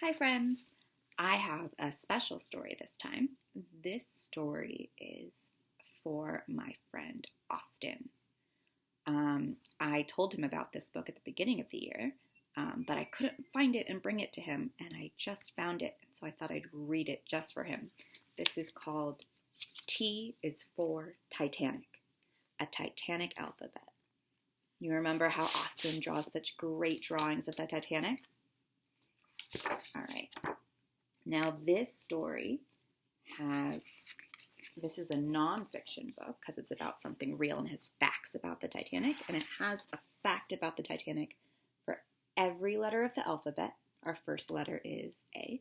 Hi, friends. I have a special story this time. This story is for my friend Austin. I told him about this book at the beginning of the year, but I couldn't find it and bring it to him, and I just found it, so I thought I'd read it just for him. This is called T is for Titanic, a Titanic alphabet. You remember how Austin draws such great drawings of the Titanic? All right. Now this is a nonfiction book because it's about something real and has facts about the Titanic, and it has a fact about the Titanic for every letter of the alphabet. Our first letter is A,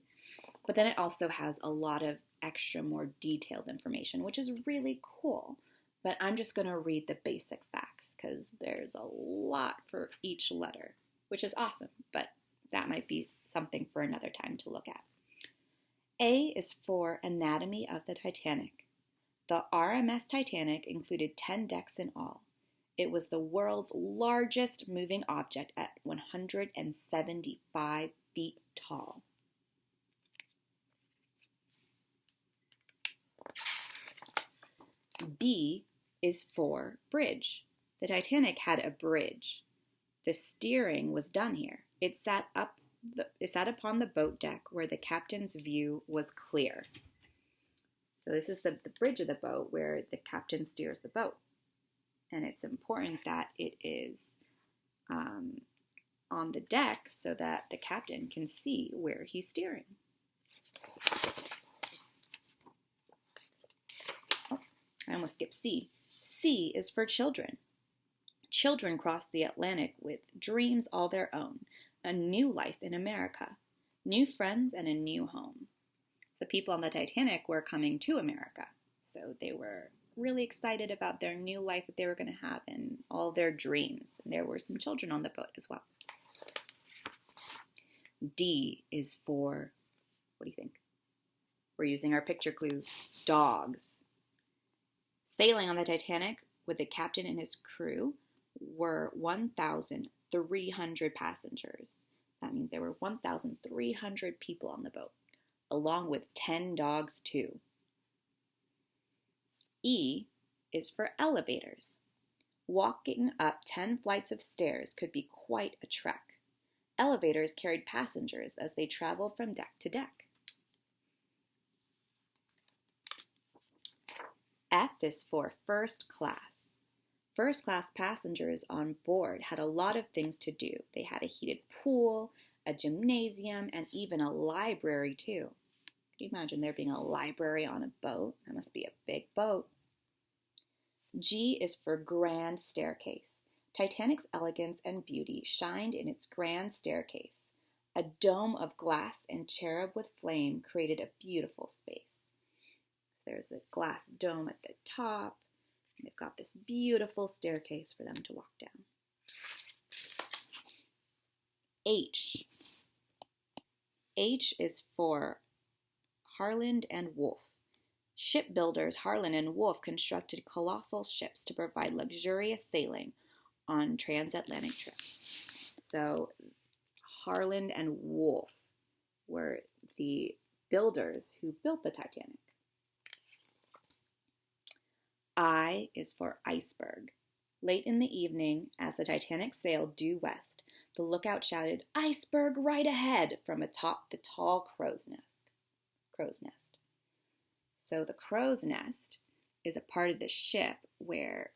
but then it also has a lot of extra more detailed information, which is really cool. But I'm just going to read the basic facts because there's a lot for each letter, which is awesome, but that might be something for another time to look at. A is for Anatomy of the Titanic. The RMS Titanic included 10 decks in all. It was the world's largest moving object at 175 feet tall. B is for Bridge. The Titanic had a bridge. The steering was done here. It sat upon the boat deck where the captain's view was clear. So this is the bridge of the boat where the captain steers the boat. And it's important that it is on the deck so that the captain can see where he's steering. Oh, I almost skipped C. C is for children. Children crossed the Atlantic with dreams all their own, a new life in America, new friends, and a new home. The people on the Titanic were coming to America, so they were really excited about their new life that they were going to have and all their dreams. And there were some children on the boat as well. D is for, what do you think? We're using our picture clue, dogs. Sailing on the Titanic with the captain and his crew were 1,300 passengers. That means there were 1,300 people on the boat, along with 10 dogs too. E is for elevators. Walking up 10 flights of stairs could be quite a trek. Elevators carried passengers as they traveled from deck to deck. F is for first class. First class passengers on board had a lot of things to do. They had a heated pool, a gymnasium, and even a library too. Can you imagine there being a library on a boat? That must be a big boat. G is for grand staircase. Titanic's elegance and beauty shined in its grand staircase. A dome of glass and cherub with flame created a beautiful space. So there's a glass dome at the top. And they've got this beautiful staircase for them to walk down. H. H is for Harland and Wolff. Shipbuilders Harland and Wolff constructed colossal ships to provide luxurious sailing on transatlantic trips. So Harland and Wolff were the builders who built the Titanic. I is for iceberg. Late in the evening, as the Titanic sailed due west, the lookout shouted, "Iceberg right ahead!" from atop the tall crow's nest. So the crow's nest is a part of the ship where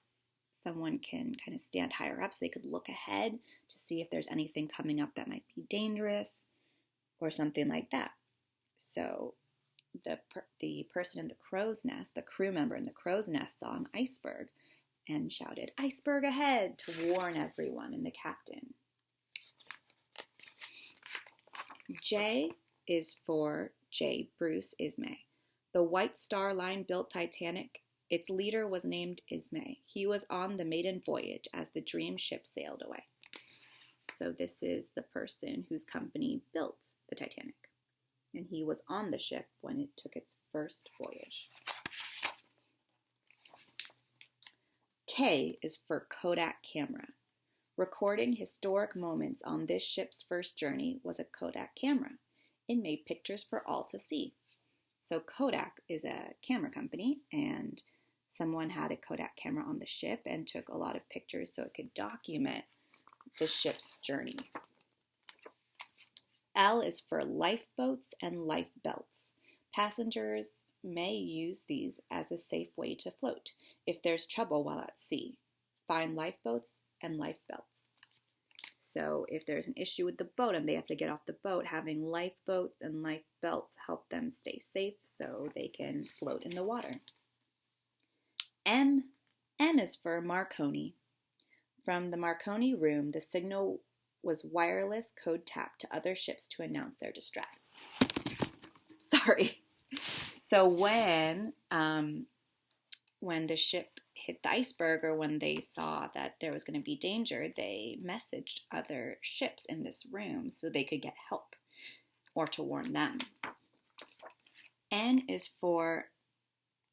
someone can kind of stand higher up so they could look ahead to see if there's anything coming up that might be dangerous or something like that. So the person in the crow's nest, the crew member in the crow's nest, saw an iceberg and shouted, "Iceberg ahead!" to warn everyone and the captain. J is for J. Bruce Ismay. The White Star Line built Titanic. Its leader was named Ismay. He was on the maiden voyage as the dream ship sailed away. So this is the person whose company built the Titanic. And he was on the ship when it took its first voyage. K is for Kodak camera. Recording historic moments on this ship's first journey was a Kodak camera. It made pictures for all to see. So Kodak is a camera company, and someone had a Kodak camera on the ship and took a lot of pictures so it could document the ship's journey. L is for lifeboats and lifebelts. Passengers may use these as a safe way to float if there's trouble while at sea. Find lifeboats and lifebelts. So if there's an issue with the boat and they have to get off the boat, having lifeboats and lifebelts help them stay safe so they can float in the water. M is for Marconi. From the Marconi room, the signal was wireless code tap to other ships to announce their distress. Sorry. So when the ship hit the iceberg, or when they saw that there was going to be danger, they messaged other ships in this room so they could get help or to warn them. N is for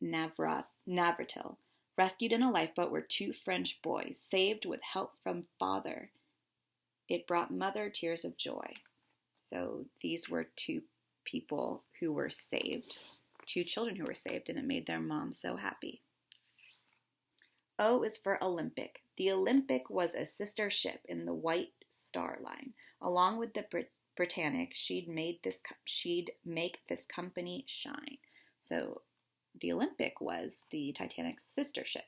Navratil. Rescued in a lifeboat were 2 French boys, saved with help from father. It brought mother tears of joy. So these were 2 people who were saved, 2 children who were saved, and it made their mom so happy. O is for Olympic. The Olympic was a sister ship in the White Star Line. Along with the Titanic, she'd make this company shine. So the Olympic was the Titanic's sister ship.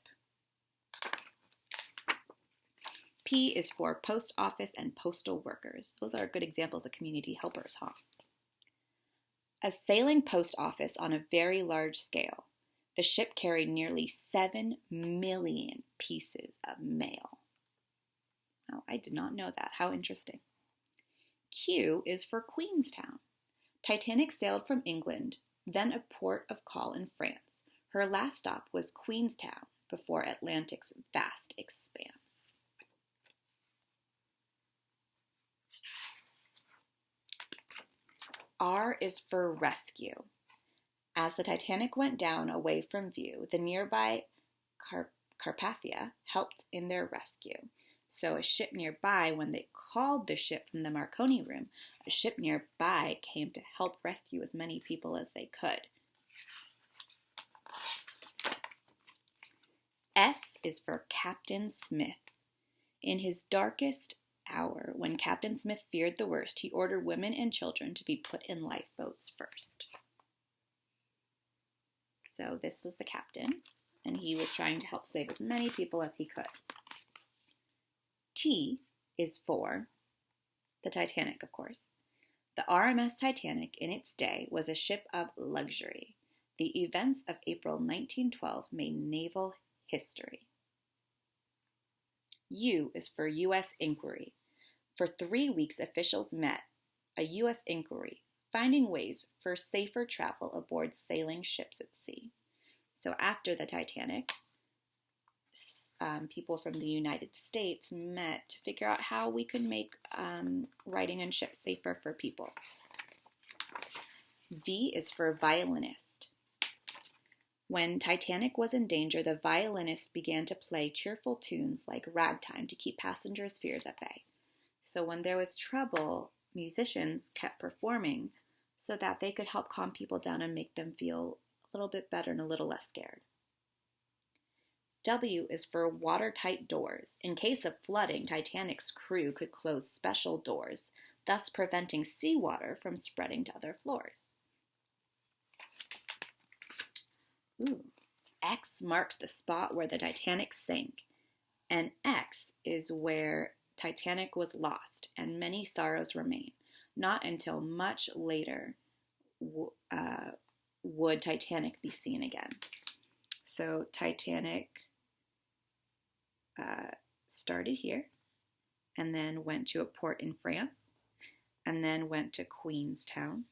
P is for post office and postal workers. Those are good examples of community helpers, huh? A sailing post office on a very large scale. The ship carried nearly 7 million pieces of mail. Oh, I did not know that. How interesting. Q is for Queenstown. Titanic sailed from England, then a port of call in France. Her last stop was Queenstown before Atlantic's vast expanse. R is for rescue. As the Titanic went down away from view, the nearby Carpathia helped in their rescue. So a ship nearby, when they called the ship from the Marconi room, a ship nearby came to help rescue as many people as they could. S is for Captain Smith. In his darkest hour, when Captain Smith feared the worst, he ordered women and children to be put in lifeboats first. So this was the captain, and he was trying to help save as many people as he could. T is for the Titanic, of course. The RMS Titanic, in its day, was a ship of luxury. The events of April 1912 made naval history. U is for U.S. inquiry. For 3 weeks, officials met a U.S. inquiry, finding ways for safer travel aboard sailing ships at sea. So after the Titanic, people from the United States met to figure out how we could make riding on ships safer for people. V is for violinist. When Titanic was in danger, the violinists began to play cheerful tunes like ragtime to keep passengers' fears at bay. So when there was trouble, musicians kept performing so that they could help calm people down and make them feel a little bit better and a little less scared. W is for watertight doors. In case of flooding, Titanic's crew could close special doors, thus preventing seawater from spreading to other floors. X marks the spot where the Titanic sank, and X is where Titanic was lost, and many sorrows remain. Not until much later would Titanic be seen again. So Titanic started here, and then went to a port in France, and then went to Queenstown,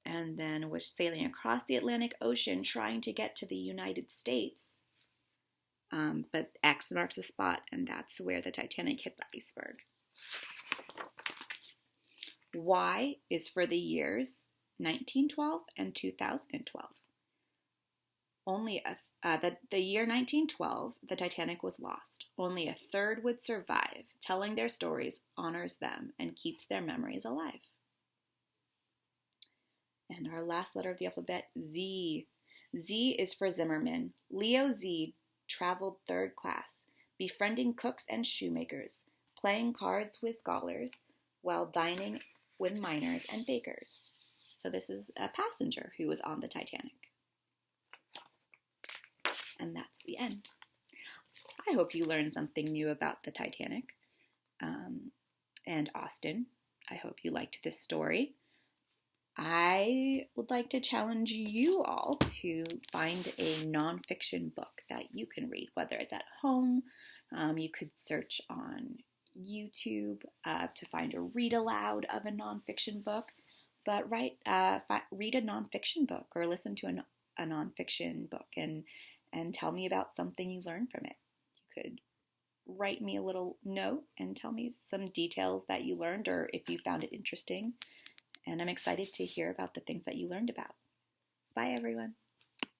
and then was sailing across the Atlantic Ocean trying to get to the United States. But X marks the spot, and that's where the Titanic hit the iceberg. Y is for the years 1912 and 2012. The year 1912, the Titanic was lost. Only a third would survive. Telling their stories honors them and keeps their memories alive. And our last letter of the alphabet, Z. Z is for Zimmerman. Leo Z traveled third class, befriending cooks and shoemakers, playing cards with scholars, while dining with miners and bakers. So this is a passenger who was on the Titanic. And that's the end. I hope you learned something new about the Titanic and Austen. I hope you liked this story. I would like to challenge you all to find a nonfiction book that you can read, whether it's at home. You could search on YouTube to find a read aloud of a nonfiction book, but read a nonfiction book or listen to a nonfiction book and tell me about something you learned from it. You could write me a little note and tell me some details that you learned or if you found it interesting. And I'm excited to hear about the things that you learned about. Bye, everyone.